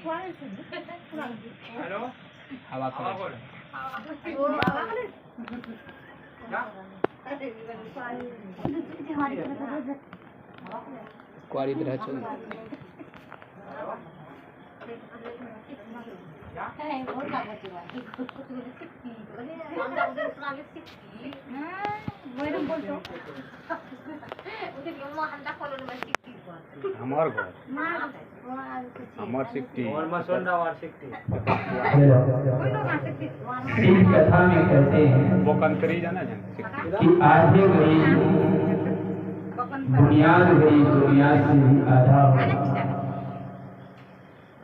Hello हवा कुआरी तरह चल हमार घर हमार सिक्टी और मसोंडा और सिक्टी इस कथा में कहते हैं वो कंकरी जाना जान कि आधे गई बुनियाद गई बुनियाद से भी आधा हो।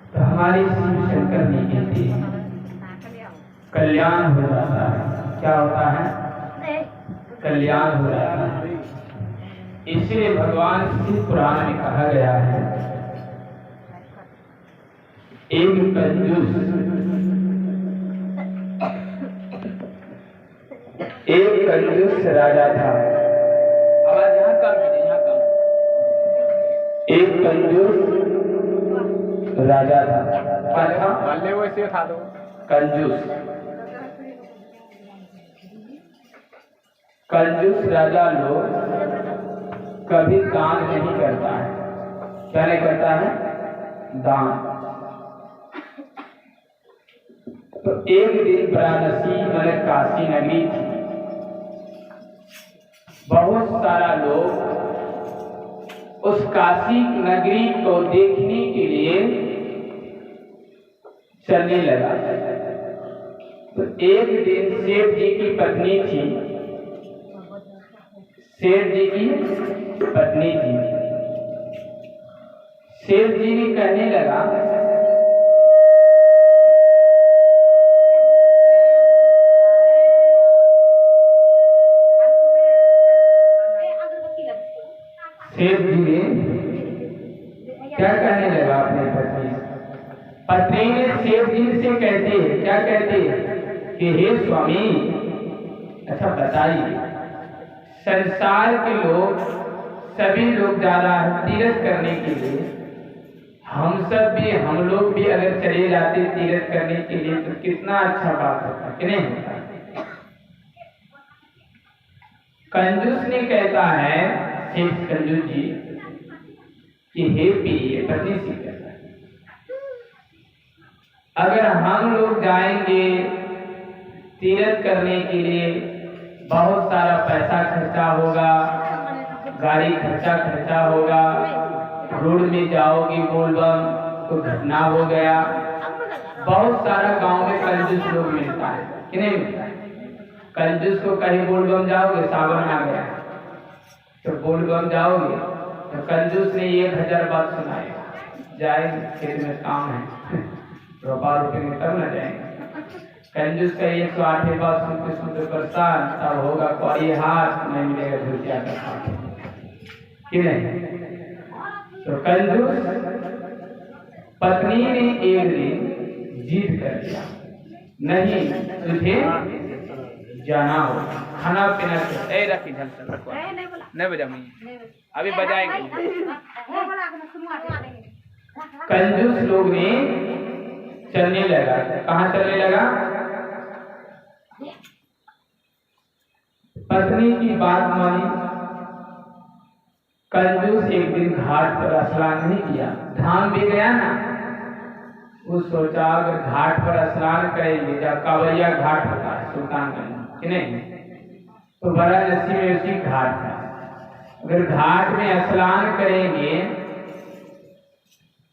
तो हमारे शिव शंकर जी कहते हैं कल्याण हो जाता है। क्या होता है? कल्याण हो जाता है। इसलिए भगवान शिव पुराण में कहा गया है एक कंजूस राजा था। आवाज यहाँ कम है यहाँ कम एक कंजूस राजा था। क्या था? वाले वैसे था दो कंजूस राजा लोग कभी दान नहीं करता है। क्या नहीं करता है? दान। तो एक दिन वाराणसी मतलब काशी नगरी थी। बहुत सारा लोग उस काशी नगरी को देखने के लिए चलने लगा। तो एक दिन सेठ जी की पत्नी थी। सेठ जी की पत्नी थी। सेठ जी ने कहने लगा सेठ जी ने क्या कहने लगा अपने पत्नी से? पत्नी ने सेठ जी से कहती है क्या कहती है कि हे स्वामी, अच्छा बताइए संसार के लोग सभी लोग जा रहा है तीर्थ करने के लिए, हम लोग भी अगर चले जाते तीर्थ करने के लिए तो कितना अच्छा बात होता कि नहीं होता। कंजूस ने कहता है शेष कंजूस जी कि हे प्रिय पति से कहता है अगर हम लोग जाएंगे तीर्थ करने के लिए बहुत सारा पैसा खर्चा होगा, गाड़ी खर्चा होगा, रोड में जाओगी बोलबम तो घटना हो गया। बहुत सारा गांव में कंजूस लोग मिलता है कि नहीं मिलता है। कंजूस को कहीं बोलबम जाओगे, सावन आ गया तो बोलबम जाओगे तो कंजूस ने 1000 बात सुनाएगा। जाएंगे खेत में काम है रुपये में तब न जाएंगे। कंजूस का 108 बात सुनते परेशान, तब होगा कोई हाथ नहीं मिलेगा भुजिया का हाथ कि नहीं। तो कंजूस पत्नी ने एक दिन जीत कर दिया, नहीं तुझे जाना हो खाना पीना रखी झलसा नहीं बजा अभी बजाएंगे। कंजूस लोग ने चलने लगा। कहाँ चलने लगा? पत्नी की बात मानी। कंजूस एक दिन घाट पर स्नान नहीं किया, धाम भी गया ना। वो सोचा अगर घाट पर स्नान करेंगे, जब कावड़िया घाट होता है सुल्तानगंज कि नहीं, तो वाराणसी में उसी घाट था। अगर घाट में स्नान करेंगे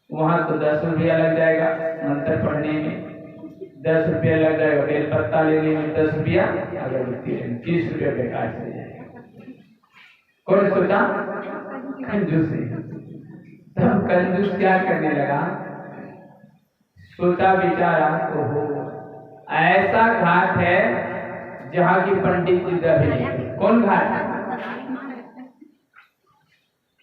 वहां तो 10 रुपया लग जाएगा, मंत्र पढ़ने में 10 रुपया लग जाएगा, बेलपत्ता लेने में 10 रुपया, अगरबत्ती लेने 30 रुपया बेकार चले जाएगा। कौन सोचा? कंजूस। तब कंजूस क्या करने लगा? सोचा विचारा तो हो ऐसा घाट है जहाँ की पंडित जी दबे। कौन घाट है?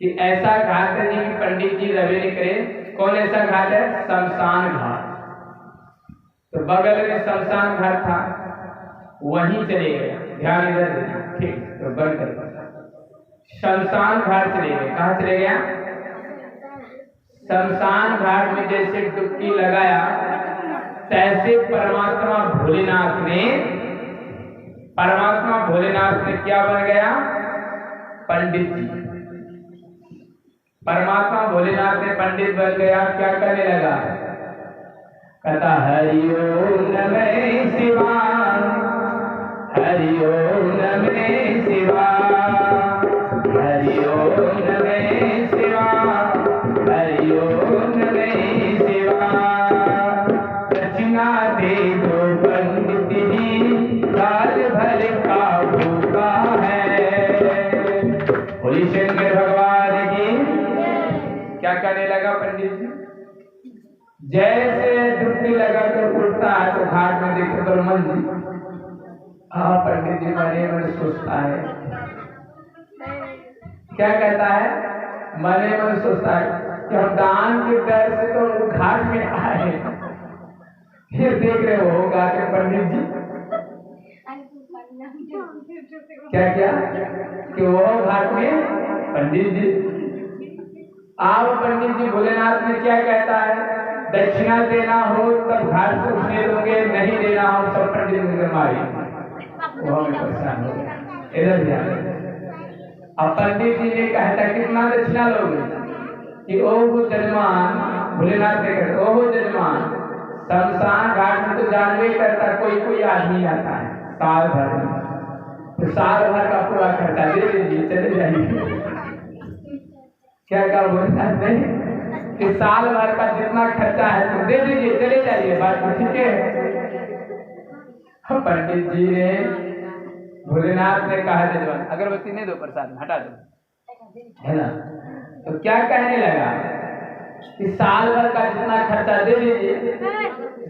कि ऐसा घाट है जिनकी पंडित जी दबे नहीं करे। कौन ऐसा घाट है? शमशान घाट। तो बगल में शमशान घाट था, वहीं चले गए। ध्यान इधर देना, ठीक तो बंद कर। शमशान घाट चले गए। कहाँ चले गया? शमशान घाट में जैसे डुबकी लगाया, तैसे परमात्मा भोलेनाथ ने क्या बन गया? पंडित जी। परमात्मा भोलेनाथ ने पंडित बन गया। क्या करने लगा? कहता हरि ओम नमः शिवाय, हरि ओम नमः शिवाय, हरि ओम नमः शिवाय, हरि ओम नमः शिवाय। दक्षिणा दे दो पंडित जी, साल भर का भूखा है। बोलिए शंकर भगवान की। क्या करने लगा पंडित जी? जैसे डुबकी लगा कर उठता है तो घाट में देखो ब्रह्मन जी। पंडित जी मने मन सोचता है। क्या कहता है? मने मन सोचता है कि हम दान के डर से तो घाट में आए, फिर देख रहे होगा कि पंडित जी क्या क्या कि वो घाट में पंडित जी। आप पंडित जी भोलेनाथ में क्या कहता है? दक्षिणा देना हो तब घाट से उठने दोगे, नहीं देना हो सब पंडित मुझे मारी। वो हमें परेशान हो गया। इधर ध्यान। अब पंडित जी ने कहता कितना दक्षिणा लोगे? कि ओहो जजमान, भोलेनाथ ने कहते ओहो जजमान, शमशान घाट में तो जानवे करता कोई आदमी आता है साल भर में, तो साल भर का पूरा खर्चा दे दीजिए, चले जाइए। क्या क्या बोलना नहीं कि साल भर का जितना खर्चा है तो दे दीजिए, चले जाइए, बात तो ठीक है। पंडित जी ने भोलेनाथ ने कहा जजमान अगरबत्ती नहीं दो, प्रसाद हटा दो, है ना। तो क्या कहने लगा कि साल भर का जितना खर्चा दे दीजिए,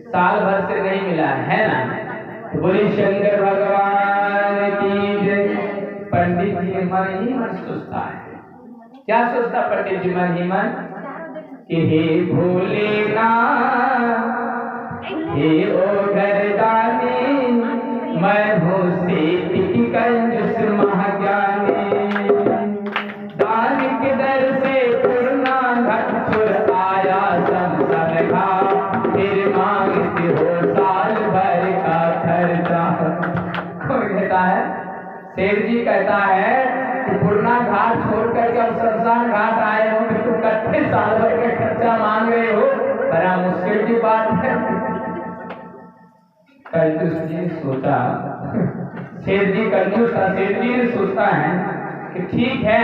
साल भर से नहीं मिला है ना। तो बोली शंकर भगवान की जय। पंडित जी मन ही मन सोचता है। क्या सोचता पंडित जी मन ही मन? कि हे भोलेनाथ, हे ओ घरदानी, मैं हूँ सेठ कंजूस महाज्ञानी। दान के दर से पूर्णा घट छुर आया शमशान घाट, फिर मांगते हो साल भर का खर्चा। कौन कहता है? सेठ जी कहता है कि पूर्णा घाट छोड़ करके अब शमशान घाट आए हो, फिर तुम कट्ठे साल भर का खर्चा मांग रहे हो, बड़ा मुश्किल की बात है। कंजूस जी सोचा, सेठ जी कंजूस था, सेठ जी ने सोचता है कि ठीक है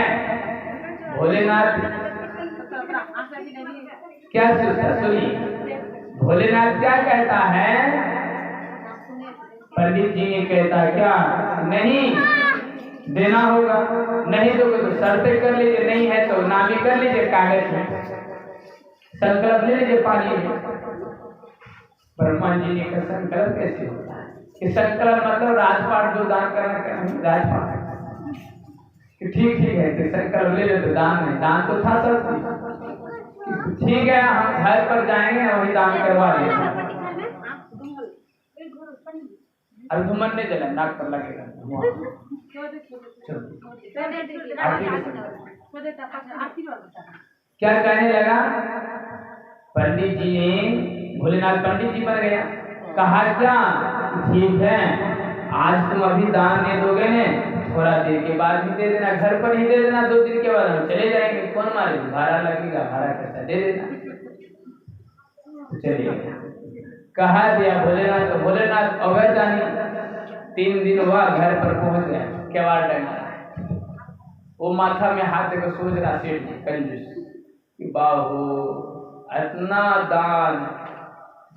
भोलेनाथ क्या सोचता, सुनिए भोलेनाथ क्या कहता है। पंडित जी ने कहता क्या? नहीं देना होगा, नहीं दोगे तो शर्तें कर लीजिए, नहीं है तो नामी कर लीजिए कागज में, संकल्प ले लीजिए पानी में। ब्रह्मा जी ने कहा संकल्प कैसे होता है? कि संकल्प मतलब राजपाट जो दान करना राजपाट, ठीक है कि संकल्प ले ले तो दान नहीं, दान तो था सब ठीक है, हम घर पर जाएंगे वही दान करवा देंगे। अरे धुमन नहीं जला, नाक पर लगेगा। क्या कहने लगा? पंडित जी ने, भोलेनाथ पंडित जी बन गया। कहा क्या? ठीक है आज तुम अभी दान नहीं दोगे ने, थोड़ा देर के बाद भी दे देना, घर पर ही दे देना, 2 दिन के बाद हम चले जाएंगे, कौन मारे, भाड़ा लगेगा, भाड़ा खर्चा दे देना। तो चलिए कहा दिया भोलेनाथ। तो भोलेनाथ अवैध जानी 3 दिन हुआ, घर पर पहुंच गया, केवाड़ डंडा, वो माथा में हाथ देकर सोच रहा सेठ जी कंजूस कि बाबू इतना दान,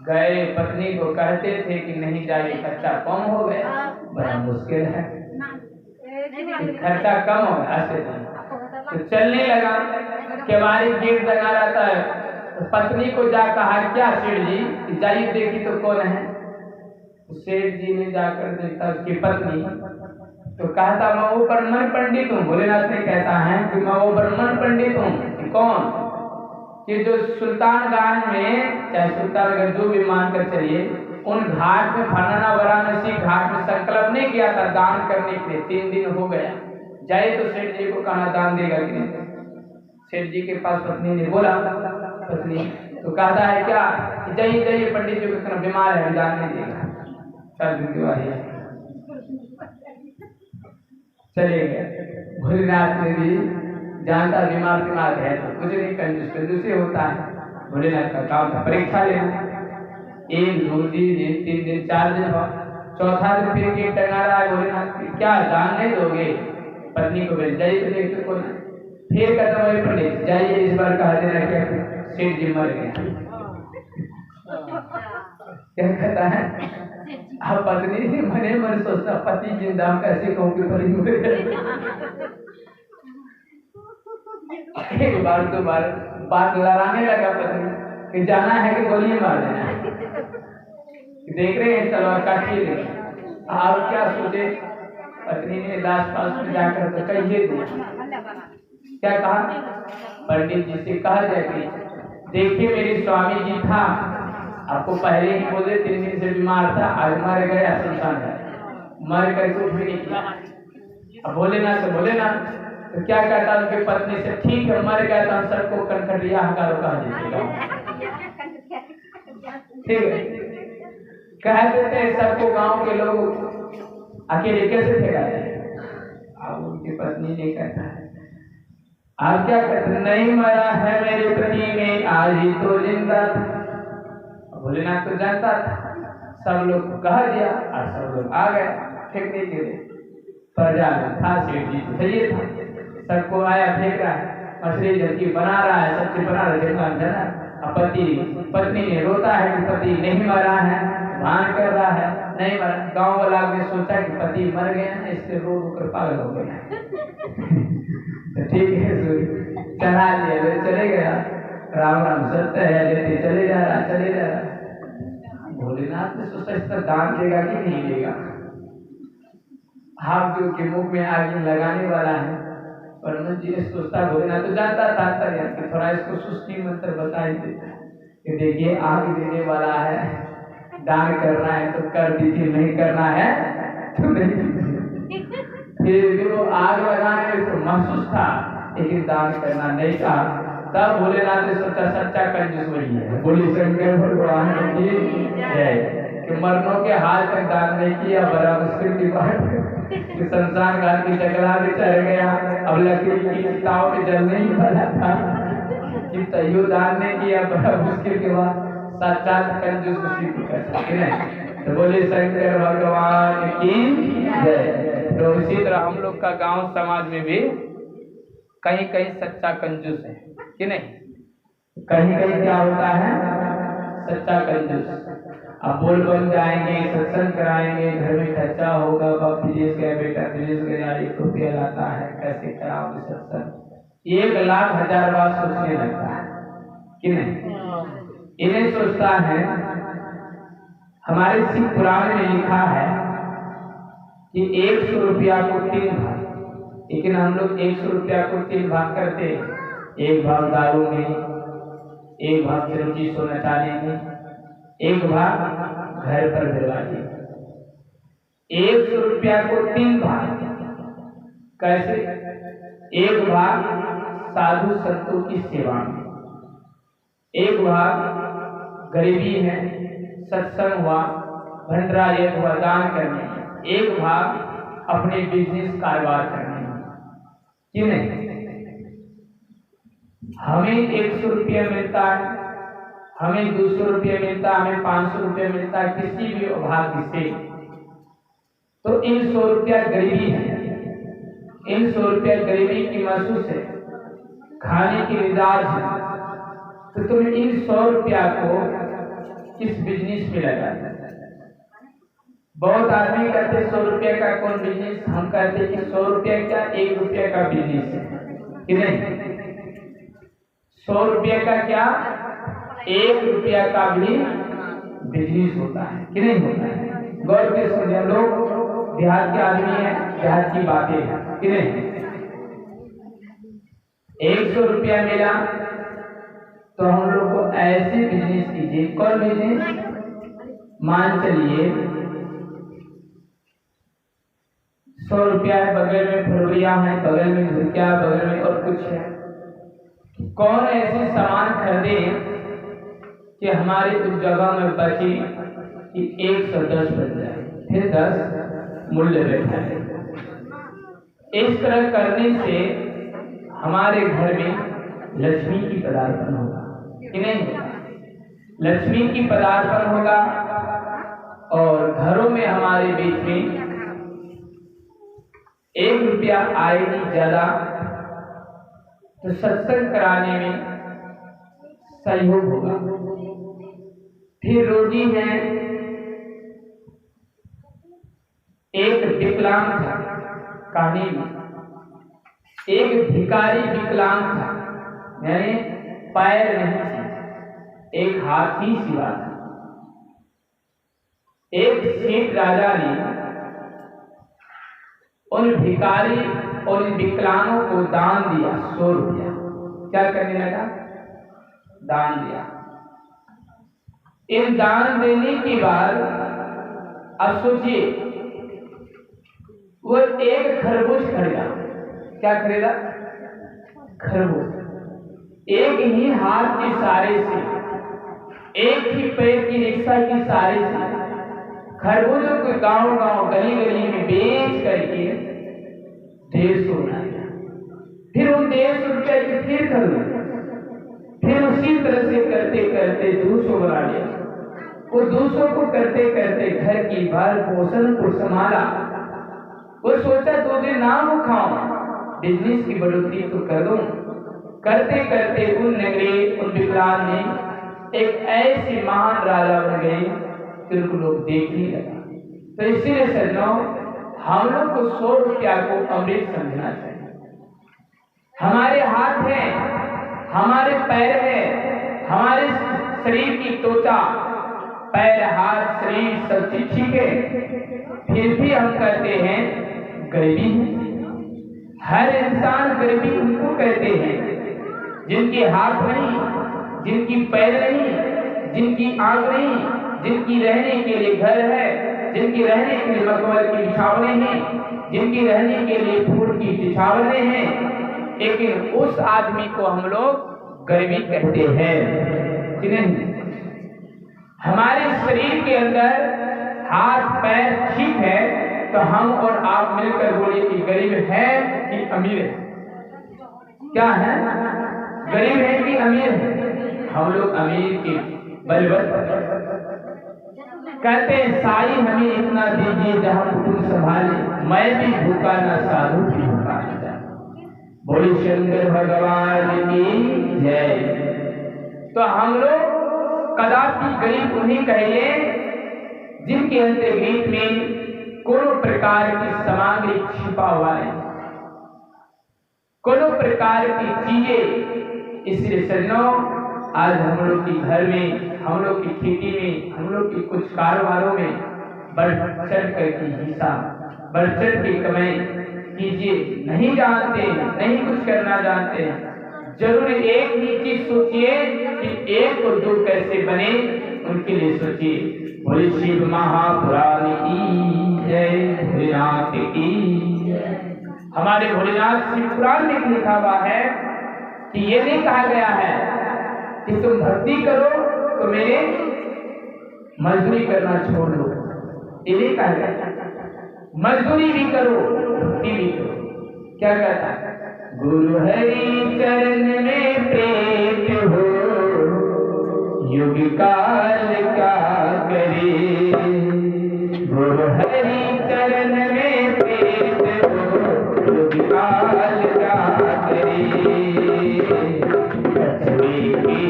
गए पत्नी को कहते थे कि नहीं जाइए, खर्चा कम हो गया, बड़ा मुश्किल है, खर्चा कम हो गया ऐसे तो चलने लगा। केवाड़ी गेट लगा रहता है, तो पत्नी को जा कहा क्या सेठ जी जाइए देखी तो कौन है। सेठ जी ने जाकर देखा उसकी पत्नी, तो कहता मैं वो ब्राह्मण पंडित हूँ। भोलेनाथ ने कहता है कि मैं वो ब्राह्मण पंडित हूँ। कौन? कि जो सुल्तानगंज में, चाहे सुल्तानगंज जो भी मानकर चलिए, उन घाट में फलाना वाराणसी घाट में संकल्प नहीं किया था दान करने के लिए, 3 दिन हो गया, जाए तो सेठ जी को कहना दान देगा कि नहीं। सेठ जी के पास पत्नी ने बोला पत्नी। तो कहता है क्या, जाइए जाइए पंडित जी को बीमार है, जान नहीं देगा। चले गए। भोलेनाथ ने भी जानता बीमार दिमाग है तो कुछ नहीं, कंजूसी होता है। भोलेनाथ का काम था परीक्षा लेना। 1 2 3 दिन 3 दिन 4 दिन, चौथा दिन फिर गेट टंगा रहा है भोलेनाथ, क्या दान नहीं दोगे? पत्नी को भेज जाइए तो देखते को ना। फिर कहता वही पंडित, जाइए इस बार कहा देना क्या सेठ जी मर गए। क्या कहता है, अब पत्नी मने मन सोचता पति जिंदा कैसे कहूँ कि पति मर गए। एक बार 2 बार बात लड़ाने लगा पत्नी कि जाना है कि गोली मार देना है। देख रहे हैं तलवार काटिए। आप क्या सोचे, पत्नी ने लास्ट पास में जाकर तो कहिए क्या कहा, पंडित जी से कहा जाए कि देखिए मेरे स्वामी जी था, आपको पहले ही बोले 3 दिन से बीमार था, आज मर गया, संसान है, मर कर कुछ भी नहीं किया। अब बोले ना तो क्या कहता उनकी पत्नी से, ठीक है मर गया तो हम सबको कनखटिया हकारो कहा दीजिएगा। ठीक है, कह देते हैं सबको, गांव के लोग अकेले कैसे फेंका जाए। अब उनकी पत्नी ने कहता है, आप क्या कहते, नहीं मरा है मेरे पति में, आज ही तो जिंदा था। भोलेनाथ तो जानता था, सब लोग को कह दिया और सब लोग आ गए फेंकने के लिए। प्रजा में था, सेठ जी सही था, सबको आया फेंक रहा है, मछली जबकि बना रहा है, सब्जी बना रहा है। पत्नी ने रोता है कि पति नहीं मरा है, भान कर रहा है नहीं मरा। गांव वाला ने सोचा कि पति मर गया है, इससे रो रो कर पागल हो गया। ठीक है, चढ़ा लिया, चले गया, राम राम सत्य है, लेते चले जा रहा। भोलेनाथ ने सोचा इसका दान देगा कि नहीं देगा। हाथ जो के मुख में आग लगाने वाला है, परम जी ने सोचता, भोलेनाथ तो जानता था कि थोड़ा इसको सुस्ती मंत्र बता ही देता कि देखिए आग देने वाला है, दान करना है तो कर दीजिए, नहीं करना है तो नहीं। फिर भी वो आग लगाने में तो महसूस था, लेकिन दान करना नहीं था। तब भोलेनाथ ने सोचा सच्चा कंजूस वही है। बोली शंकर भगवान की जय। कि मरनों के हाल तक दान नहीं किया, बड़ा मुश्किल की बात। संसार घाट की जगला भी चढ़ गया, अब लकड़ी की चिताओं में जलने ही वाला था कि तैयो दान नहीं किया, बड़ा मुश्किल के बाद साक्षात कंजूस उसी को कर सकते हैं। तो बोले शंकर भगवान की जय। तो इसी तरह हम लोग का गांव समाज में भी कहीं कहीं सच्चा कंजूस है कि नहीं, कहीं कहीं क्या होता है सच्चा कंजूस। अब बोल बन जाएंगे, सत्संग कराएंगे, घर में खर्चा होगा, बाप विदेश गया, बेटा विदेश गया, 1 रुपया लाता है, कैसे कराओगे सत्संग, 1 लाख 1000 बार सोचने लगता है कि नहीं। इन्हें सोचता है, हमारे सिख पुराण में लिखा है कि 100 रुपया को 3 भाग, लेकिन हम लोग 100 रुपया को 3 भाग करते, 1 भाग दारू में, 1 भाग रोटी सोना चांदी में, 1 भाग घर पर दरवाजे। 100 रुपया को 3 भाग कैसे, 1 भाग साधु संतों की सेवा में, 1 भाग गरीबी है, सत्संग हुआ, भंडारा हुआ, दान करने, 1 भाग अपने बिजनेस कारोबार करने कि नहीं। हमें 100 रुपया मिलता है, हमें 200 रुपया मिलता है, हमें 500 रुपया मिलता है किसी भी भाग्य से, तो इन 100 रुपया गरीबी है, इन 100 रुपया गरीबी की महसूस है, खाने की मिजाज है। तो तुम इन 100 रुपया को किस बिजनेस में लगा। बहुत आदमी कहते 100 रुपया का कौन बिजनेस, हम कहते कि 100 रुपया क्या 1 रुपया का बिजनेस है कि नहीं। 100 रुपया का क्या 1 रुपया का भी बिजनेस होता है कि नहीं होता है। गौर से समझे, लोग देहात के आदमी है, देहात की बातें हैं कि नहीं। 100 रुपया मिला तो हम लोग को ऐसे बिजनेस कीजिए, कौन बिजनेस, मान चलिए 100 रुपया है, बगल में फुलरिया है, बगल में झुरकिया, बगल में और कुछ है, कौन ऐसे सामान खरीदे कि हमारे उस जगह में बचे कि 110 बन जाए, फिर 10 मूल्य बैठा है। इस तरह करने से हमारे घर में लक्ष्मी की पदार्पण होगा कि नहीं? लक्ष्मी की पदार्पण होगा और घरों में हमारे बीच में 1 रुपया आएगी ज्यादा तो सत्संग कराने में सहयोग होगा। फिर रोगी है, एक विकलांग था, कहानी में एक भिखारी विकलांग था, यानी पैर नहीं थे, एक हाथ ही सिवा था। एक सेठ राजा ने उन भिखारी और उन विकलांगों को दान दिया 100 रुपया। क्या करने लगा? दान दिया। इन दान देने के बाद अब सोचिए, वो एक खरगोश खरीदा। क्या खरीदा? खरगोश। एक ही हाथ के सहारे से, एक ही पैर की रिक्शा के सहारे से खरगोशों को गांव-गांव, गली-गली में बेच करके 150 बनाया। फिर उन 150 रुपये की फिर खरीदा, फिर उसी तरह से करते करते 200 बना लिया। वो 200 को करते करते घर की भर पोषण को संभाला। वो सोचा 2 दिन ना वो खाऊं, बिजनेस की बढ़ोतरी तो कर दूं। करते करते उन नगरे, उन विकलांग ने एक ऐसे महान राजा बन गए कि उनको लोग देखने लगा। तो इसीलिए सज्जनों, हम लोग को 100 रुपया को अमृत समझना चाहिए। हमारे हाथ है, हमारे पैर है, हमारे शरीर की त्वचा, पैर, हाथ, शरीर सब चीज ठीक है, फिर भी हम कहते हैं गरीबी है। हर इंसान गरीबी उनको कहते हैं जिनके हाथ नहीं, जिनकी पैर नहीं, जिनकी आंख नहीं, जिनकी रहने के लिए घर है, जिनकी रहने के लिए मखमल की बिछावने हैं, जिनकी रहने के लिए फूल की बिछावने हैं। लेकिन उस आदमी को हम लोग गरीबी कहते हैं कि नहीं? हमारे शरीर के अंदर हाथ पैर ठीक है तो हम और आप मिलकर बोलिए कि गरीब है कि अमीर है? क्या है? गरीब है कि अमीर है? हम लोग अमीर के बलवत कहते हैं, साई हमें इतना दीजिए जहां तुम संभाले, मैं भी भूखा ना साधु भी भूखा न जाए। बोले शंकर भगवान की जय। तो हम लोग कदापि गरीब उन्हें कहिए जिनके अंतर्गत में कोनो प्रकार की सामग्री छिपा हुआ है, कोनो प्रकार की चीजें। इसलिए सज्जनों, आज हम लोग के घर में, हम लोग की खेती में, हम लोग के कुछ कारोबारों में बढ़ चढ़ कर की हिस्सा, बढ़ चढ़ के कमाई कीजिए। नहीं जानते, नहीं कुछ करना जानते हैं, जरूर एक ही चीज सोचिए कि 1 और 2 कैसे बने, उनके लिए सोचिए। बोले शिव महापुराण की जय, भोलेनाथ की। हमारे भोलेनाथ शिव पुराण में लिखा हुआ है कि ये नहीं कहा गया है कि तुम भक्ति करो तो मेरे मजदूरी करना छोड़ दो। ये नहीं कहा गया, मजदूरी भी करो, भक्ति भी करो। क्या कहता है? गुरु हरि चरण में प्रेत हो, युग काल क्या करे। गुरु हरि चरण में प्रेत हो, युग काल क्या करे। लक्ष्मी की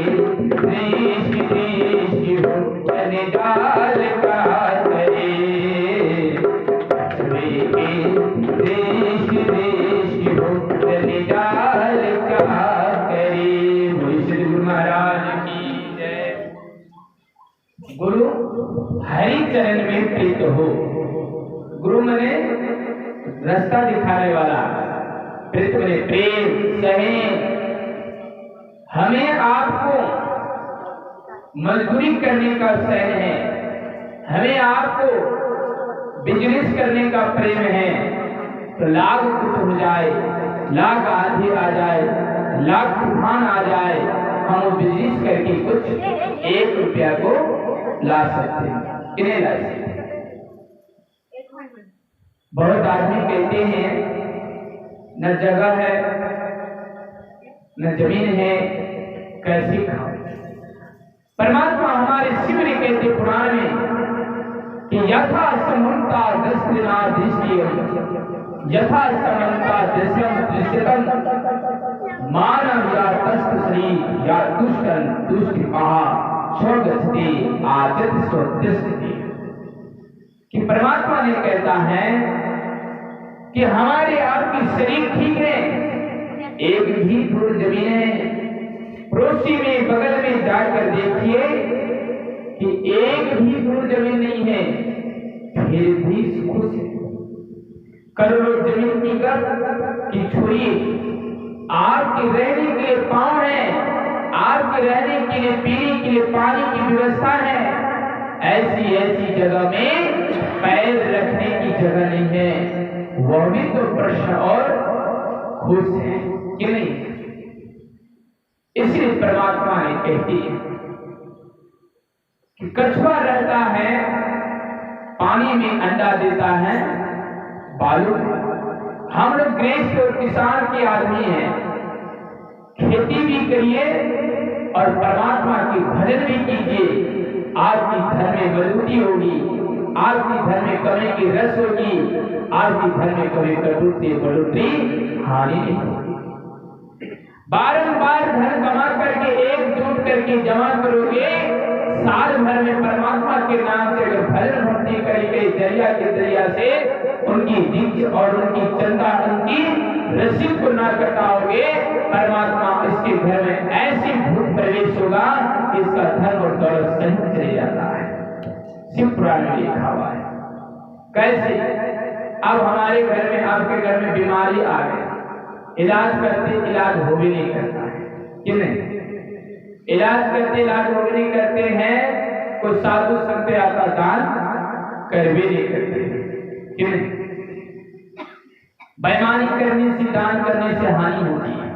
देश देश हो, जाल क्या करे। लक्ष्मी की देश देश हो, जाल क्या करे। श्री गुरु महाराज की जय। गुरु हरि चरण में प्रीत हो। गुरु मने रास्ता दिखाने वाला, प्रीत मने प्रेम, सहे। हमें आपको मजदूरी करने का सहन है, हमें आपको बिजनेस करने का प्रेम है। तो लाख कुछ हो जाए, लाख आधी आ जाए, लाख तूफान आ जाए, हम वो बिजनेस करके कुछ 1 रुपया को ला सकते हैं, कितने ला सकते हैं? बहुत आदमी कहते हैं न जगह है न जमीन है, कैसे खाओ। परमात्मा हमारे शिव ने कहते पुराण में कि यथा समन्ता दृष्टिना दृष्टियम, यथा समन्ता दृश्यम दृश्यतम, मानव या तस्त श्री या दुष्टन दुष्ट कहा स्वगति आदित स्वदृष्टि। कि परमात्मा ने कहता है कि हमारे आपके शरीर ठीक है, एक भी धूल जमीन है, पड़ोसी में बगल में जाकर देखिए कि एक भी धूल जमीन नहीं है, फिर भी खुश है। करोड़ों जमीन की गप की छोड़िए, आपके रहने के लिए पांव है, आपके रहने के लिए पीने के लिए पानी की व्यवस्था है, ऐसी ऐसी जगह में पैर रखने की जगह नहीं है, वह भी तो प्रश्न और खुश है कि नहीं? इसलिए परमात्मा ने कहती है कि कछुआ रहता है पानी में, अंडा देता है बालू में। हम लोग गृहस्थ और किसान के आदमी हैं, खेती भी करिए और परमात्मा की भजन भी कीजिए, आपकी धन में मजबूती होगी, आपकी धन में कमी की रस होगी, आपकी धन में कभी कटौती बढ़ोतरी हानि नहीं होगी। बारंबार धन कमा करके एकजुट करके जमा करोगे, साल भर में परमात्मा के नाम से अगर भजन भक्ति करके दरिया के दरिया से उनकी दीक्ष और उनकी चंदा उनकी रसीद को ना कटाओगे, परमात्मा इसके घर में ऐसी भूत प्रवेश होगा कि इसका धन और दौलत सही चले जाता है। शिव पुराण में लिखा हुआ है। कैसे? अब हमारे घर में, आपके घर में बीमारी आ गई, इलाज करते इलाज हो भी नहीं करता है कि नहीं? इलाज करते इलाज हो भी नहीं करते हैं, कोई साधु संत आता दान कर भी नहीं करते कि नहीं? बेईमानी करने से, दान करने से हानि होती है।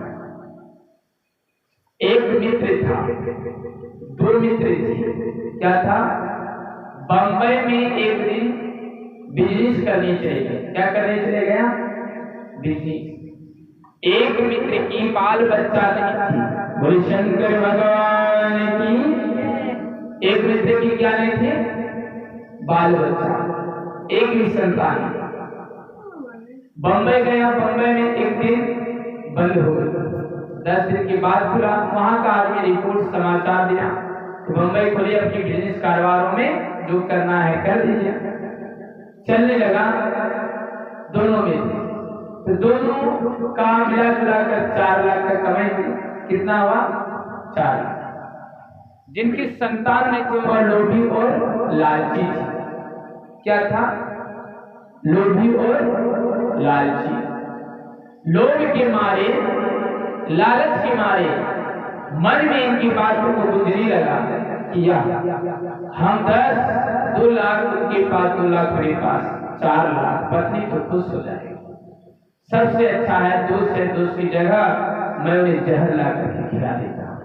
एक मित्र था, 2 मित्र थे। क्या था? बंबई में एक दिन बिजनेस करने चले गए। क्या करने चले गया? बिजनेस। एक मित्र की बाल बच्चा नहीं थी, बोले शंकर भगवान की। एक मित्र की क्या नहीं थे? बाल बच्चा, एक ही संतान। बंबई गया, बंबई में एक दिन बंद हो गया, 10 दिन के बाद खुला। वहां का आदमी रिपोर्ट समाचार दिया कि बंबई खुले, अपनी बिजनेस कारोबारों में जो करना है कर दीजिए। चलने लगा दोनों में, तो दोनों का मिला जुला कर 4 लाख का कमाई हुई। कितना हुआ? 4 लाख। जिनकी संतान नहीं थी वह लोभी और लालची थी। क्या था? लोभी और लालची। लोभ के मारे, लालच के मारे मन में इनकी बातों को बुझने लगा कि हम 2 लाख उनके पास, 2 लाख मेरे पास, 4 लाख, पत्नी तो खुश हो जाएगी। सबसे अच्छा है दोस्त से दोस्त की जगह मैं उन्हें जहर ला करके खिला देता हूँ।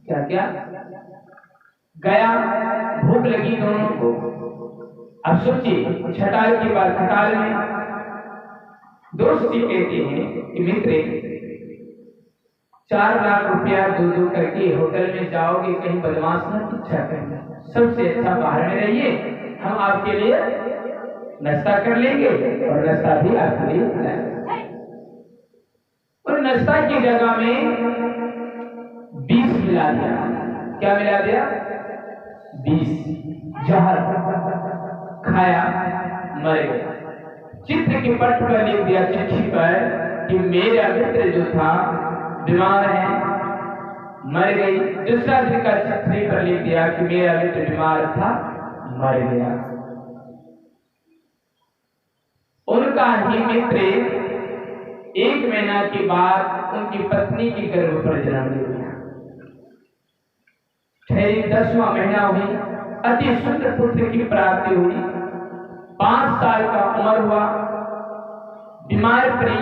क्या क्या? गया, भूख लगी दोनों को। अब सोचिए, छटाल के बाद खटाल में दोस्ती कहते हैं कि मित्र 4 लाख रुपया दो करके होटल में जाओगे, कहीं बदमाश न अच्छा करना, सबसे अच्छा बाहर में रहिए, हम आपके लिए नाश्ता कर लेंगे और नाश्ता भी आपके लिए लाएंगे। और नाश्ता की जगह में 20 मिला दिया। क्या मिला दिया? 20 जहर खाया, मर गया। चित्र के पट पर लिख दिया, चिट्ठी पर, कि मेरा मित्र जो था बीमार है, मर गई। दूसरा दिन का चिट्ठी पर लिख दिया कि मेरा मित्र बीमार था, मर गया। उनका ही मित्र 1 महीना के बाद उनकी पत्नी की गर्भ पर जन्म ले लिया। ठहरी 10वां महीना हुई, अति सुंदर पुत्र की प्राप्ति हुई। 5 साल का उम्र हुआ, बीमार पड़ी,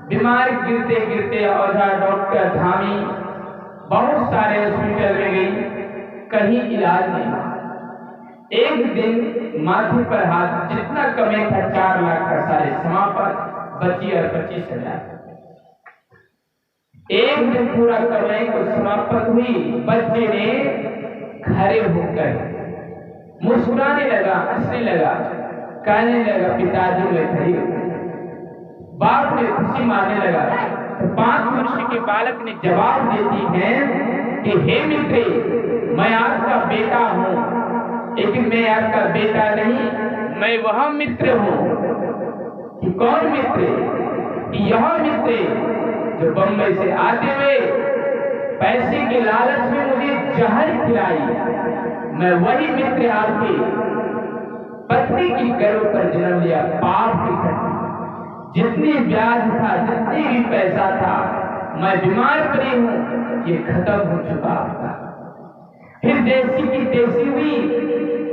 बीमार गिरते गिरते औझा, डॉक्टर, धामी बहुत सारे हॉस्पिटल में गई, कहीं इलाज नहीं। एक दिन माथे पर हाथ, जितना कमे था 4 लाख का सारे समापन, बची और 25,000। एक दिन पूरा कमाई को समाप्त हुई। बच्चे ने खड़े होकर मुस्कुराने लगा, हंसने लगा, कहने लगा पिताजी मैं खड़ी हूं। बाप ने खुशी मारने लगा। तो 5 वर्ष के बालक ने जवाब देती है कि हे मित्र, मैं आपका बेटा हूं, लेकिन मैं आपका बेटा नहीं, मैं वह मित्र हूं। कि कौन मित्र? कि यह मित्र जो बम्बई से आते हुए पैसे के लालच में मुझे जहर खिलाई। मैं वही मित्र आपके पत्नी की गर्भ पर जन्म लिया, पाप की घटना। जितनी ब्याज था, जितनी भी पैसा था, मैं बीमार पड़ी हूं, ये खत्म हो चुका था। फिर जैसी की तैसी हुई,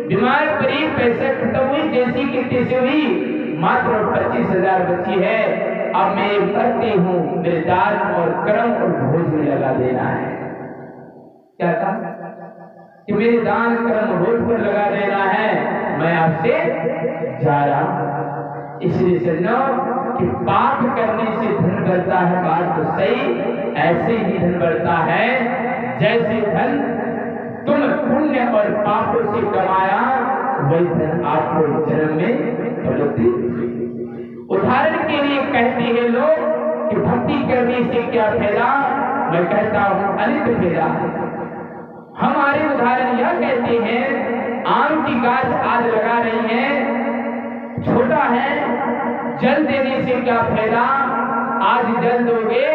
बीमार पड़ी, पैसा खत्म हुई, जैसी की तैसी हुई, मात्र 25,000 बची है। अब मैं ये करती हूँ, मेरे दान और कर्म और भोज में लगा देना है। क्या कहा? कि मेरे दान कर्म भोज पर लगा देना है, मैं आपसे जा रहा हूं। इसलिए समझो कि पाप करने से धन बढ़ता है, बात तो सही, ऐसे ही धन बढ़ता है जैसे धन तुम पुण्य और पापों से कमाया, वही धन आपको जन्म में बढ़ती। उदाहरण के लिए कहते हैं लोग कि भक्ति करने से क्या फायदा? मैं कहता हूं अनित फायदा। हमारे उदाहरण यह कहते हैं, आम की गाछ आज लगा रही है, छोटा है, जल देने से क्या फायदा? आज जल दोगे,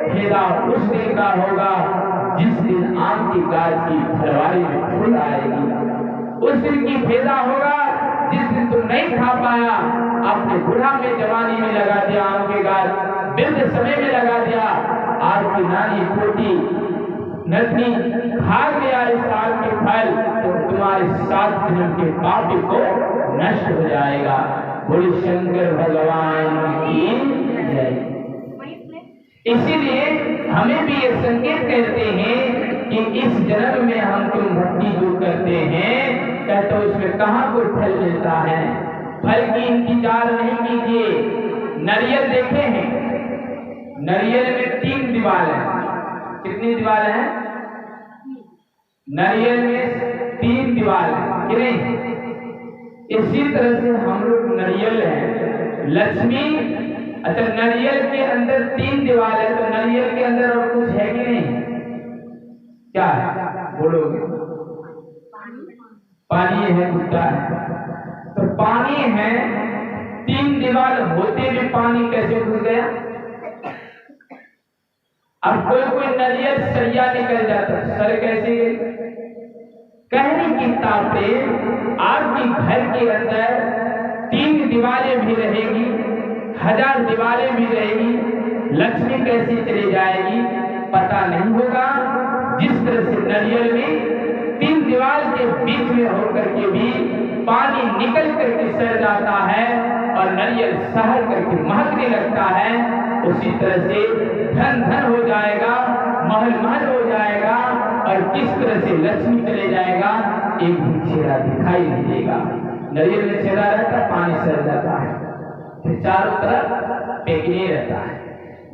फायदा उस दिन का होगा जिस दिन आम की गाछ की फलवारी में फूल आएगी। उस दिन की फायदा होगा जिस दिन तुम नहीं खा पाया, अपने बुढ़ा में जवानी में लगा दिया आम के गाछ, वृद्ध समय में लगा दिया, आज की नानी पोती नथनी खा गया इस साल के फल, तो तुम्हारे 7 जन्म के पाप को नष्ट हो जाएगा। बोले शंकर भगवान की जय। इसीलिए हमें भी ये संकेत करते हैं कि इस जन्म में हम तुम भक्ति जो करते हैं, कहते उसमें कहाँ कोई फल मिलता है। फल की इंतजार नहीं कीजिए। नारियल देखे हैं, नारियल में 3 दीवाल है। कितनी दीवार है? नारियल में 3 दीवार है कि नहीं? इसी तरह से हम लोग नारियल है, लक्ष्मी। अच्छा, नारियल के अंदर 3 दीवार है, तो नारियल के अंदर और कुछ है कि नहीं? क्या है बोलोगे? पानी है, कुत्ता है। तो पानी है, 3 दीवार होते भी पानी कैसे घुस गया? अब कोई नारियल सरिया निकल जाता, सर कैसे गई? कहने की ताते आपके घर के अंदर 3 दीवारें भी रहेगी, 1000 दीवारें भी रहेगी, लक्ष्मी कैसे चली जाएगी पता नहीं होगा। जिस तरह से नारियल में 3 दीवार के बीच में होकर के भी पानी निकल करके सर जाता है और नारियल सहर करके महकने लगता है, उसी तरह से धन धन हो जाएगा, महल महल हो जाएगा, और किस तरह से लक्ष्मी चले जाएगा, एक भी चेहरा दिखाई नहीं देगा। नारियल में चेहरा रहता, पानी सर जाता है, फिर चारों तरफ पेकने रहता है।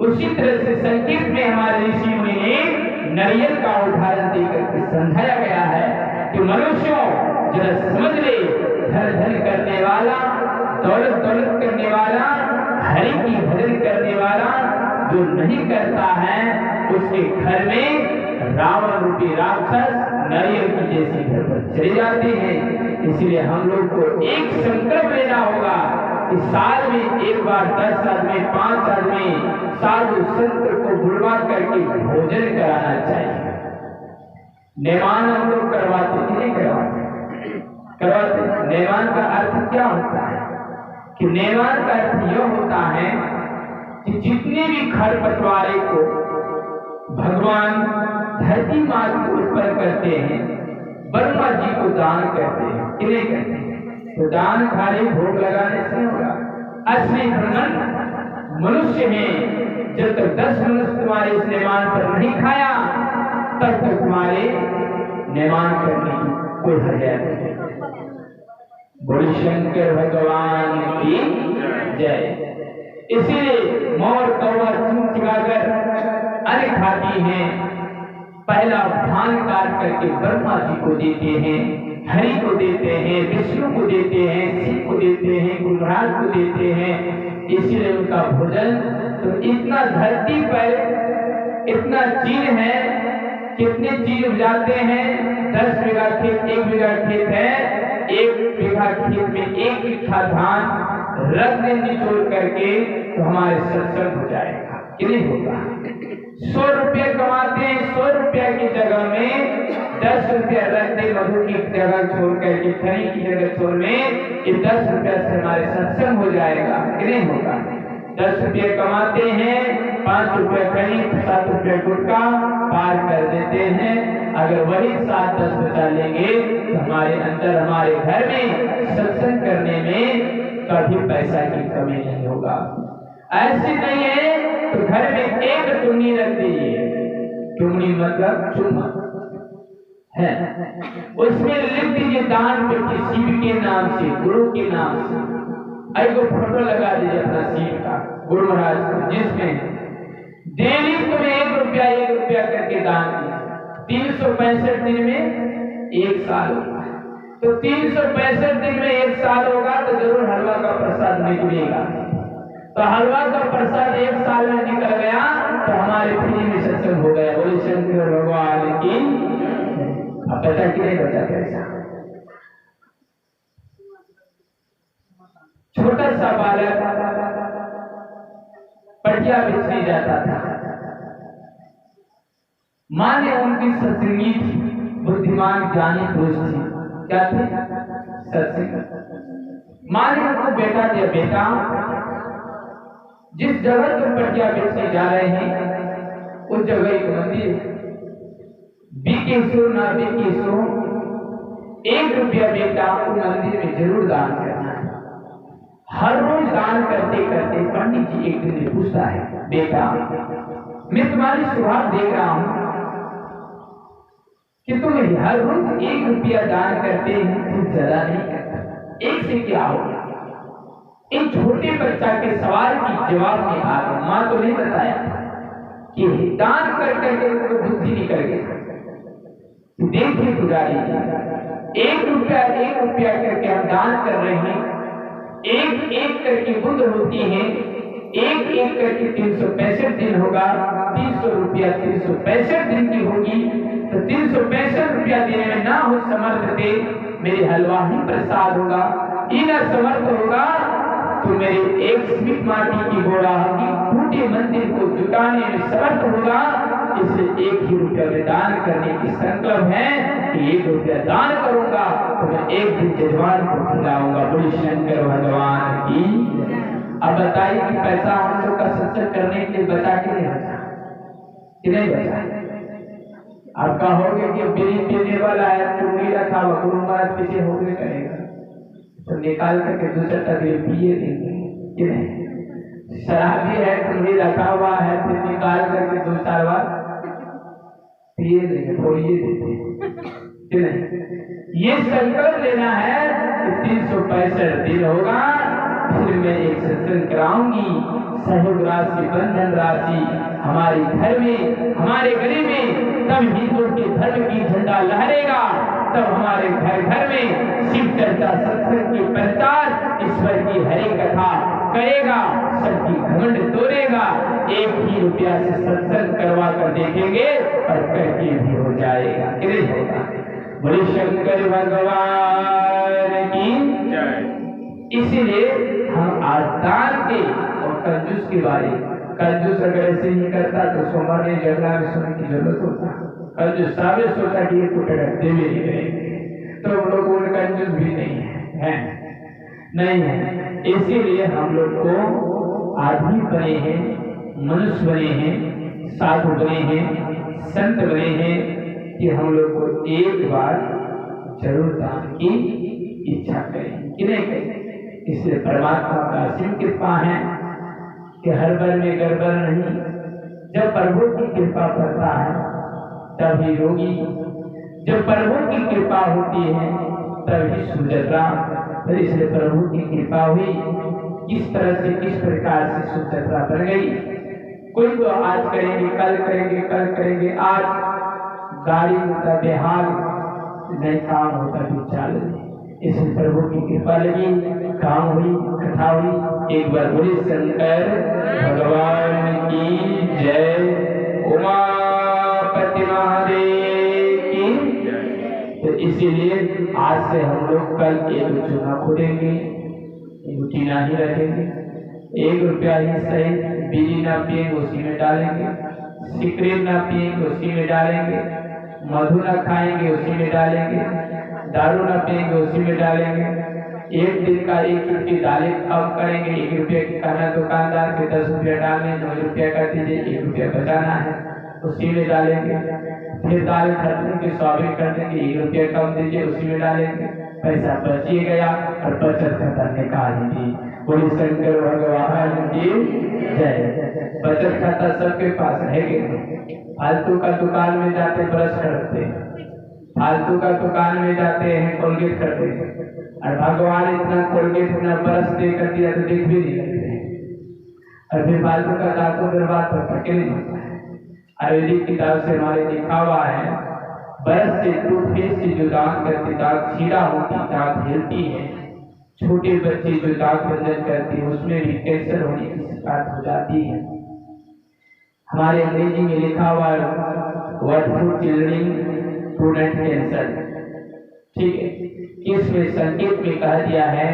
उसी तरह से संकेत में हमारे ऋषि मुनि ने नारियल का उदाहरण देकर के समझाया गया है कि मनुष्यों जरा समझ ले, धन धन करने वाला, दौलत दौलत करने वाला, हरि की भजन करने वाला जो नहीं करता है, उसके घर में रावण रूपी राक्षस नारियल की जैसी घर पर चले जाते हैं। इसलिए हम लोग को एक संकल्प लेना होगा कि साल में एक बार 10 आदमी, 5 आदमी साधु संत को बुलवा करके भोजन कराना चाहिए। नेमान हम लोग करवाते कि नहीं करवाते? नेमान का अर्थ क्या होता है? कि नेमान का अर्थ यह होता है कि जितने भी खरपतवारे को भगवान धरती माँ को उत्पन्न करते हैं, ब्रह्मा जी को दान करते हैं कि नहीं करते? तो दान खाली भोग लगाने से होगा। असली भ्रमण मनुष्य हैं, जब तक 10 मनुष्य तुम्हारे इस निमान पर नहीं खाया तब तक तुम्हारे निमान करने की कोई हरकत नहीं। बोले शंकर भगवान की जय। इसीलिए मोर कौवा चुगाकर अन्न खाती हैं। पहला धान काट करके ब्रह्मा जी को देते हैं, हरि को देते हैं, विष्णु को देते हैं, शिव को देते हैं, गुरुराज को देते हैं। इसीलिए उनका भोजन तो इतना धरती पर इतना चीज है, कितने चीज उपजाते हैं। 10 बीघा खेत, 1 बीघा खेत है, 1 बीघा खेत में 1 बीघा धान रख दें निचोड़ करके तो हमारे सत्संग हो जाएगा कि नहीं होगा। 100 रुपये कमाते हैं, 100 रुपया की जगह में 10 रुपया रख दे, मधु की जगह छोड़ करके, खरी की जगह छोड़ में, ये 10 रुपया से हमारे सत्संग हो जाएगा कि नहीं होगा। 10 रुपये कमाते हैं, 5 रुपये खरी, 7 रुपये गुटका पार कर देते हैं। अगर वही 7-10 बचा लेंगे तो हमारे अंदर, हमारे घर में सत्संग करने में कभी पैसा की कमी नहीं होगा। ऐसी नहीं है तो घर में 1 टुंगी रख दीजिए। टुंगी मतलब चुम्मा है, उसमें लिख दीजिए दान पेटी शिव के नाम से, गुरु के नाम से। एक फोटो लगा दीजिए अपना शिव का, गुरु महाराज का, जिसमें डेली तुम्हें 1 रुपया करके दान दिया। 365 दिन में 1 साल होगा, तो 365 दिन में 1 साल होगा तो जरूर हलवा का प्रसाद निकलेगा। तो हलवा का प्रसाद 1 साल में निकल गया तो हमारे फ्री में सत्संग हो गया। बोले शंकर भगवान की। अब बचा कि नहीं बचा कैसा? छोटा सा बालक पटिया बिछने जाता था। माँ ने उनकी सत्संगी थी, बुद्धिमान ज्ञानी पुरुष थी। क्या थे? सत्संग। माँ ने उनको बेटा दिया, बेटा जिस जगह तुम पटिया बेचने जा रहे हैं उस जगह एक मंदिर, बीके सो ना बीके सो, 1 रुपया बेटा उस मंदिर में जरूर दान करना है। हर रोज दान करते करते पंडित जी एक दिन पूछता है, बेटा मैं तुम्हारी स्वभाव देख रहा हूं कि तुम हर रोज 1 रुपया दान करते हैं, तुम ज्यादा नहीं करते, 1 से क्या होगा? इन छोटे बच्चा के सवाल की जवाब में आ गया। माँ तो नहीं बताया कि दान कर करके तो बुद्धि निकल गई। देखिए पुजारी, 1 रुपया करके हम दान कर रहे हैं, 1 करके बुद्ध होती है, 1 करके 365 दिन होगा, 300 रुपया 365 दिन की होगी। तो 365 रुपया देने में ना हो समर्थ थे, मेरे हलवा ही प्रसाद होगा। इना समर्थ होगा तो मेरे 1 सीट माटी की बोरा होगी, टूटे मंदिर को जुटाने में समर्थ होगा। इसलिए 1 ही रुपया में दान करने की संकल्प है कि 1 रुपया दान करूंगा तो मैं 1 दिन जजमान को खिलाऊंगा। बोले शंकर भगवान की। अब बताइए कि पैसा हम लोग का सत्संग करने के लिए बचा के नहीं बचा कि नहीं बचा? आप कहोगे कि बीड़ी पीने वाला है, चूड़ी रखा हुआ, गुरु महाराज पीछे होके करेगा तो निकाल करके दूसरा तकलीफ पिए देंगे कि नहीं? शराबी है, चूड़ी रखा हुआ है, फिर निकाल करके 2-4 बार पिए देंगे, थोड़िए देते कि नहीं? ये संकल्प लेना है कि 365 दिन होगा, फिर मैं एक सत्संग कराऊंगी। सहयोग राशि, बंधन राशि हमारे घर में, हमारे गले में, तब हिंदुओं के धर्म की झंडा लहरेगा। तब हमारे घर घर में शिव चर्चा, सत्संग की प्रचार, ईश्वर की हरि कथा करेगा, सबकी घमंड तोड़ेगा। 1 ही रुपया से सत्संग करवा कर देखेंगे और करके भी हो जाएगा। बोले शंकर भगवान की जय। इसीलिए हम आज दान के और कंजूस के बारे, कंजूस अगर ऐसे नहीं करता तो सोमवार ने झगड़ा में सुनने की जरूरत होता। कंजूस साबित सोचा कि ये दे भी नहीं करेंगे, तो हम लोग कंजूस भी नहीं है, नहीं है। इसीलिए हम लोग को आदमी बने हैं, मनुष्य बने हैं, साधु बने हैं, संत बने हैं कि हम लोग को एक बार जरूर दान की इच्छा करें कि नहीं करें। इसलिए परमात्मा का असीम कृपा है कि हड़बड़ में गड़बड़ नहीं, जब प्रभु की कृपा करता है तभी रोगी, जब प्रभु की कृपा होती है तभी सुचत्रा। तो इसलिए प्रभु की कृपा हुई, किस तरह से किस प्रकार से सुचत्रा बन गई। कोई तो आज करेंगे, कल करेंगे, कल करेंगे, आज गाड़ी होता बेहाल, नहीं काम होता भी चालू। इसलिए प्रभु की कृपा लगी, काम हुई, कथा हुई। एक बार बोले शंकर भगवान की जय, उमापति महादेव की जय। तो इसीलिए आज से हम लोग कल एक चूना खोदेंगे, एक टीना ही रखेंगे, 1 रुपया ही सही, बीड़ी ना पिएंगे उसी में डालेंगे, सिगरेट ना पिएंगे उसी में डालेंगे, मधु ना खाएंगे उसी में डालेंगे, दारू ना पिएंगे उसी में डालेंगे। एक दिन का 1 चुटकी दालें कम करेंगे, 1 रुपये की खाना दुकानदार के 10 रुपया डालने, 9 रुपया का दीजिए, 1 रुपया बचाना है उसी में डालेंगे। फिर दाल खरीदने की शॉपिंग कर देंगे, 1 रुपया कम दीजिए उसी में डालेंगे, पैसा बच गया और बचत खाता निकाल दी। बोले शंकर भगवान की जय। बचत खाता सबके पास है कि नहीं? फालतू का दुकान में जाते ब्रश करते, फालतू का दुकान में जाते हैं कोलगेट करते, और भगवान इतना कोलगेट इतना ब्रश दे कर दिया तो देख भी नहीं लगते। और फिर फालतू का दांतों बर्बाद होता है कि नहीं? आयुर्वेदिक किताब से हमारे लिखा हुआ है, ब्रश से टूथपेस्ट से जो दांत करती दांत छीड़ा होती, दांत हिलती है, छोटे बच्चे जो दांत भंजन करते हैं उसमें भी कैंसर होने की शिकायत हो जाती है। हमारे अंग्रेजी में लिखा हुआ है what food children prudent cancer, ठीक है। इसमें संकेत में कह दिया है,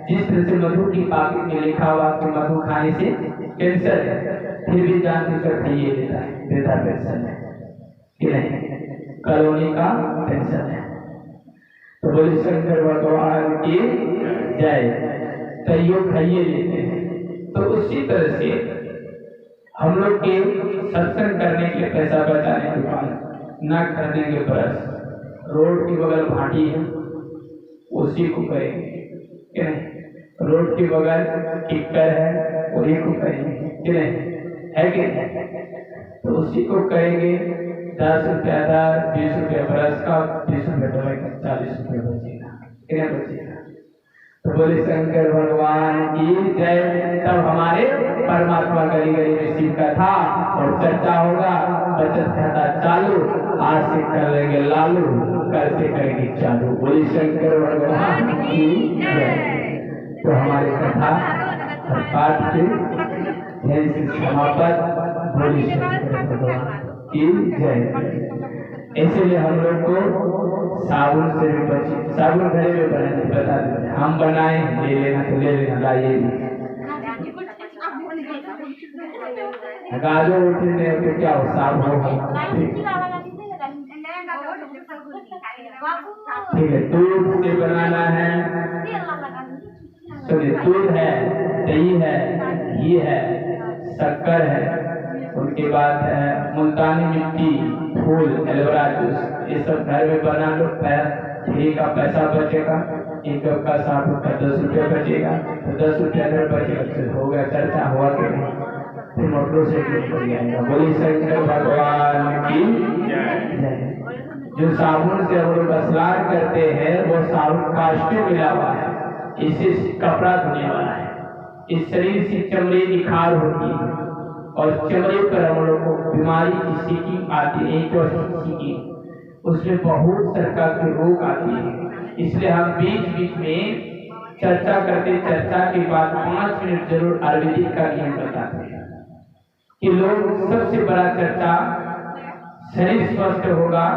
जिस तरह से मधु की पाकी में लिखा हुआ कि मधु खाने से कैंसर है, फिर भी जानबूझकर खाइए लेता है, वृद्धा पेंशन है कि नहीं, कॉलोनी का पेंशन है। तो बोले शंकर भगवान की जय। तैयो खाइए लेते हैं। तो उसी तरह से हम लोग के सत्संग करने के लिए पैसा बचाने के बाद न खरीदेंगे ब्रश, रोड के बगल भाटी है उसी को करेंगे कि नहीं, रोड के बगल टिक्कर है वही को करेंगे कि नहीं, है कि नहीं? तो उसी को करेंगे। 10 रुपया था, 20 रुपया ब्रश का, 20 रुपया दवाई का, 40 रुपया बचेगा, क्या बचेगा? तो बोले शंकर भगवान की जय। तब हमारे परमात्मा गली गली में शिव का था और चर्चा होगा, बचत खाता चालू, आज से कर लेंगे लालू, कल से करेंगे चालू। बोले शंकर भगवान की जय। तो हमारी कथा और पाठ के समापत। बोले शंकर भगवान की जय। इसलिए हम लोग को साबुन से भी बचे, साबुन घरे में बनाने बता देते, हम बनाए ले लेना तो ले लेना, लाइए गाजो उठने तो क्या हो, साबुन होगा ठीक है। दूध से बनाना है, सुनिए, दूध है, दही है, घी है, शक्कर है, उनके बाद है मुल्तानी मिट्टी, फूल, एलोवेरा जूस, ये सब घर में बना लो। घी का पैसा बचेगा, 1 कप का 60 रुपया, 10 रुपया बचेगा, तो 10 रुपया अगर बचेगा तो हो गया, चर्चा हुआ कि नहीं, फिर मोटरसाइकिल हो जाएगा। बोली शंकर भगवान की जय। जो साबुन से हम लोग स्नान करते हैं वो साबुन काष्ठ मिला हुआ है, इससे कपड़ा धोने वाला है, इस शरीर से चमड़ी निखार होती है और चमड़े पर हम लोग को बीमारी की सीकिंग आती है, उसमें बहुत प्रकार के रोग आती है। इसलिए हम बीच बीच में चर्चा करते, चर्चा के बाद 5 मिनट जरूर आयुर्वेदिक का नियम बताते हैं कि लोग सबसे बड़ा चर्चा, शरीर स्वस्थ होगा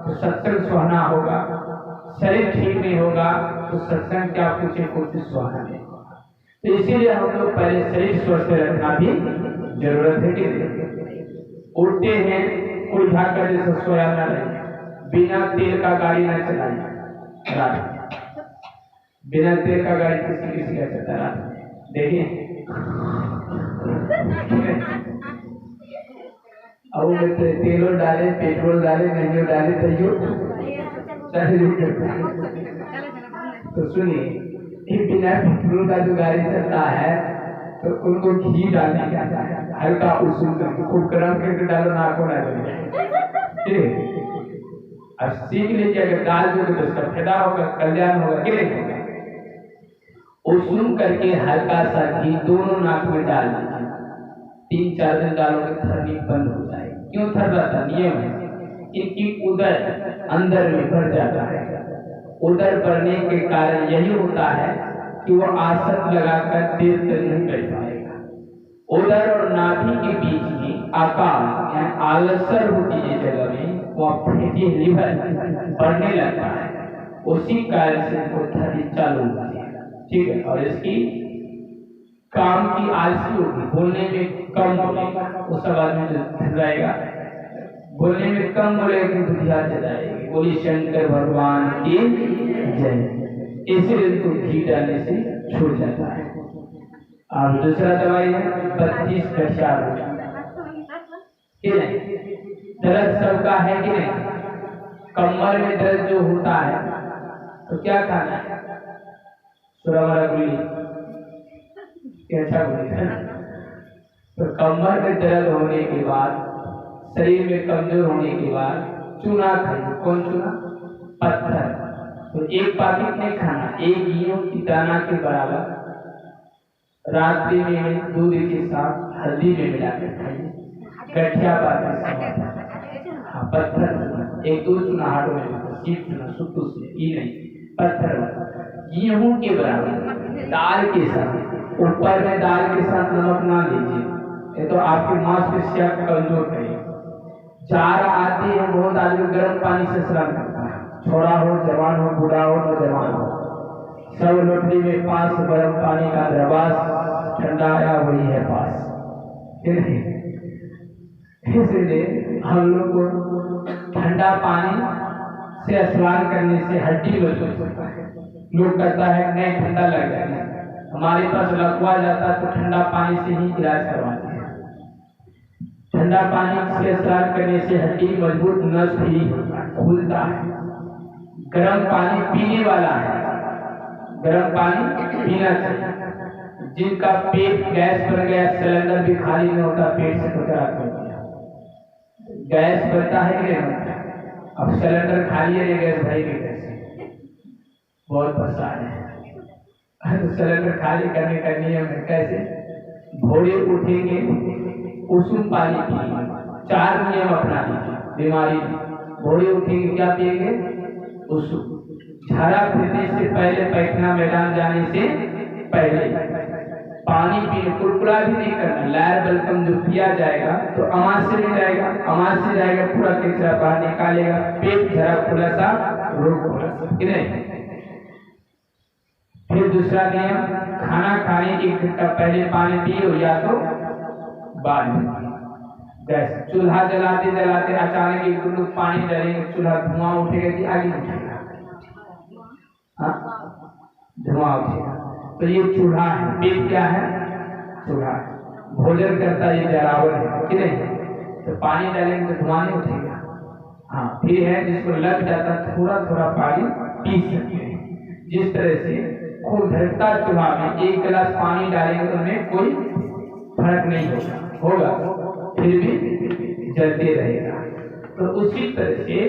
तो सत्संग सुहाना होगा, शरीर ठीक नहीं होगा तो सत्संग क्या पूछे कुछ सुहाना नहीं होगा। तो इसीलिए हम लोग पहले शरीर स्वस्थ रखना भी जरूरत है कि उठते हैं कोई भाकर जैसे सोया न रहे, बिना तेल का गाड़ी न चलाए रात, बिना तेल का गाड़ी किसी का चलता रात, देखिए अब तेल डाले, पेट्रोल डाले, नहीं डाले तो सुनिए, बिना पेट्रोल का जो गाड़ी चलता है तो उनको घी डालने का हल्का उसूल खूब गर्म करके डालो, नाको ना लगे। अब सीख लीजिए, अगर डाल दोगे तो उसका फायदा होगा, कल्याण होगा कि नहीं? उसूल करके हल्का सा घी दोनों नाक में डाल दीजिए। 3-4 दिन डालोगे थर्नी बंद हो जाएगी। क्यों थर रहा? नियम है इनकी उदर अंदर में भर जाता है। उदर भरने के कारण यही होता है कि वो आसन लगाकर देर तक नहीं कर पाएगा। उदर और नाभि के बीच में आकार यानी आलसर होती है जगह में, वो फैटी लिवर बढ़ने लगता है, उसी कारण से वो थर्नी चालू होती है। ठीक है, और इसकी काम की आलसी होगी, बोलने में कम बोलेगा, वो सब आदमी जो रहेगा बोलने में कम बोलेगा कि बुद्धिया चलाएगी। बोली शंकर भगवान की जय। इसलिए इनको घी डालने से छूट जाता है। अब दूसरा दवाई है 32 कक्षा कि नहीं? दर्द सबका है कि नहीं? कमर में दर्द जो होता है तो क्या खाना है? सुरामरा गोली, कैसा गोली है? तो कमर में दर्द होने के बाद, शरीर में कमजोर होने के बाद चूना खाइए। कौन चूना? पत्थर। तो एक पैकेट नहीं खाना, एक गेहूं की दाना के बराबर रात्रि में दूध के साथ हल्दी में मिलाकर खाइए। गठिया बात हाँ, पत्थर 1-2 चूना हाथों में, सीप चूना सुतु से ये नहीं, पत्थर गेहूं के बराबर दाल के साथ। ऊपर में दाल के साथ नमक ना लीजिए, ये तो आपकी मांसपेशियां कमजोर करेगी। चार आती है, बहुत आदमी गर्म पानी से स्नान करता है, छोड़ा हो, जवान हो, बूढ़ा हो, नौजवान हो, सब लोटड़ी में 5 गर्म पानी का द्रवास ठंडा आया वही है पास। इसलिए हम लोग को ठंडा पानी से स्नान करने से हड्डी मजबूत होता है। लोग कहता है नहीं ठंडा लग जाए, हमारे पास लकवा जाता तो ठंडा पानी से ही इलाज करवाते हैं। ठंडा पानी से स्नान करने से हड्डी मजबूत, नस भी खुलता है। गर्म पानी पीने वाला है, गर्म पानी पीना चाहिए। जिनका पेट गैस बन गया, सिलेंडर भी खाली नहीं होता, पेट से टकरा कर दिया, गैस बनता है कि नहीं? अब सिलेंडर खाली है, गैस भरेगी कैसे? बहुत परेशान है। तो सिलेंडर खाली करने का नियम है कैसे? भोरे उठेंगे, उषुम पानी पिएंगे। 4 नियम अपना लीजिए बीमारी में। भोरे उठेंगे क्या पिएंगे? उषुम। झाड़ा फिरने से पहले, पैखाना मैदान जाने से पहले पानी पीने, कुरकुरा भी नहीं करना। लैर बलकम जो पिया जाएगा तो आमाशय में जाएगा, आमाशय से जाएगा, पूरा कचरा बाहर निकालेगा, पेट झरा खुला सा रोग होगा कि नहीं? फिर दूसरा नियम, खाना खाने 1 घंटा पहले पानी पिए, या तो बाद में। गैस चूल्हा जलाते जलाते अचानक 1 गुट पानी डालेंगे, चूल्हा धुआं उठेगा कि आगे उठेगा? हाँ, धुआं उठेगा। तो ये चूल्हा है, पेट क्या है? चूल्हा। भोजन करता ये जलावन है कि नहीं? तो पानी डालेंगे तो धुआं नहीं उठेगा। हाँ, फिर है जिसको लग जाता थोड़ा थोड़ा पानी पी सकते हैं। जिस तरह से खूब धड़कता चूल्हा में 1 गिलास पानी डालेंगे तो उनमें कोई फर्क नहीं होगा, फिर भी जलते रहेगा। तो उसी तरह से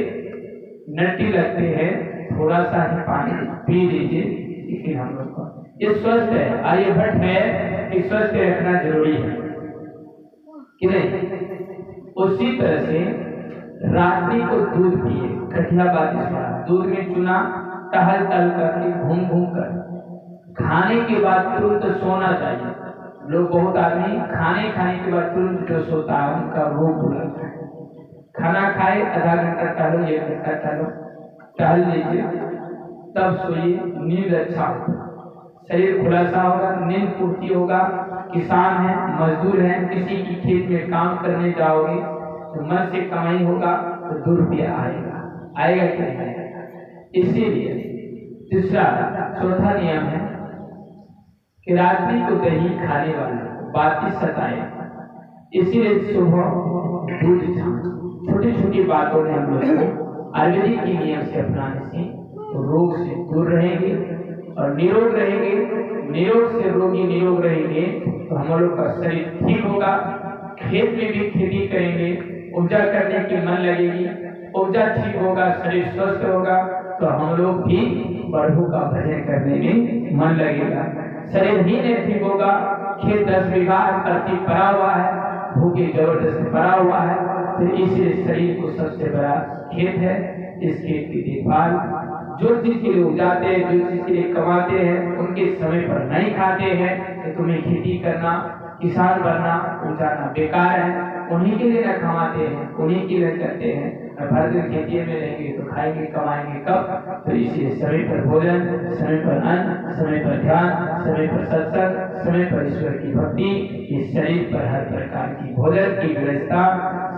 नटी लगते हैं, थोड़ा सा ही पानी पी लीजिए। लेकिन हम लोग को ये स्वस्थ है, आर्यभट्ट है कि स्वस्थ रखना जरूरी है कि नहीं? उसी तरह से रात्रि को दूध पिए। कठिया बात, दूध में चुना टहल टहल करके, घूम घूम कर। खाने के बाद तुरंत सोना चाहिए। लोग बहुत आदमी खाने के बाद तुरंत जो सोता है उनका रोग हो जाता है। खाना खाए, आधा घंटा टहलो, 1 घंटा टहलो, टहल लीजिए, तब सोइए। नींद अच्छा होगा, शरीर खुला सा होगा, नींद पूर्ति होगा। किसान है, मजदूर है, किसी की खेत में काम करने जाओगे तो मन से कमाई होगा तो 2 रुपया आएगा कि नहीं आएगा? इसीलिए तीसरा चौथा नियम है कि रात्रि को दही खाने वाले बाती सताए, इसीलिए सुबह दूध छान। छोटी छोटी बातों में हम लोग को आयुर्वेदिक के नियम से अपनाने से रोग से दूर रहेंगे और निरोग रहेंगे। निरोग से रोगी निरोग रहेंगे तो हम लोग का शरीर ठीक होगा। खेत में भी खेती करेंगे, उपजा करने की मन लगेगी, उपजा ठीक होगा, शरीर स्वस्थ होगा, तो हम लोग भी प्रभु का भजन करने में मन लगेगा। शरीर ही नहीं ठीक होगा, खेत 10 बीघा धरती पड़ा हुआ है, भूखे जबरदस्त पड़ा हुआ है, तो इसलिए शरीर को सबसे बड़ा खेत है। इस खेत की देखभाल, जो चीज के लिए उगाते हैं, जो चीज के लिए कमाते हैं, उनके समय पर नहीं खाते हैं, तो तुम्हें खेती करना, किसान बनना, उगाना बेकार है। उन्हीं के लिए न कमाते हैं, उन्हीं के लिए करते हैं। भर दिन खेती में रहेंगे तो खाएंगे कमाएंगे कब? तो इसलिए समय पर भोजन, समय पर अन्न, समय पर ध्यान, समय पर सत्संग, समय पर ईश्वर की भक्ति, इस शरीर पर हर प्रकार की भोजन की व्यवस्था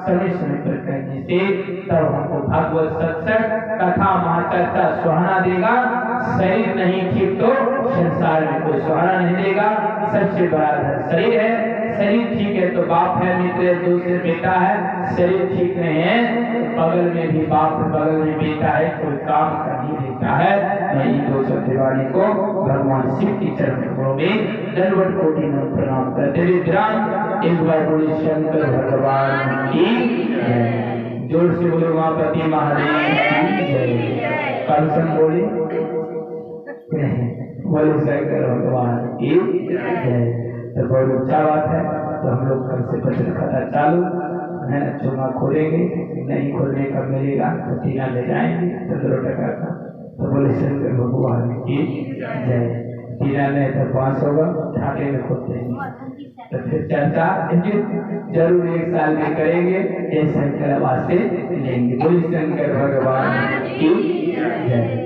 समय समय पर करने से तब हमको भागवत सत्संग कथा महाचर्चा सुहाना देगा। शरीर नहीं ठीक तो संसार में कोई सुहाना नहीं देगा। सबसे बड़ा धन शरीर है। शरीर ठीक है तो बाप है, मित्र है, दोस्त है, बेटा है। शरीर ठीक नहीं है तो बगल में भी बाप है, बगल में बेटा है, कोई काम कर नहीं देता है। मैं इन दो सत्यवाणी को भगवान शिव की चरण कमलों में दंडवत कोटि में प्रणाम करते हुए विराम। एक बार बोले शंकर भगवान की जय। जोर से बोले उमापति महादेव की जय। कल सम बोले बोले शंकर भगवान की जय। तो बहुत अच्छा बात है। तो हम लोग कल से बचत खाता चालू है, चुमा खोलेंगे, नहीं खोलने का मिलेगा तो टीना ले जाएंगे 15 टका का। तो बोले शंकर भगवान की जय। टीना नहीं तो 5 होगा, ढाके में खोलते हैं। तो फिर चर्चा जरूर 1 साल में करेंगे, ये शंकर आवाज से लेंगे। बोले शंकर भगवान की जय।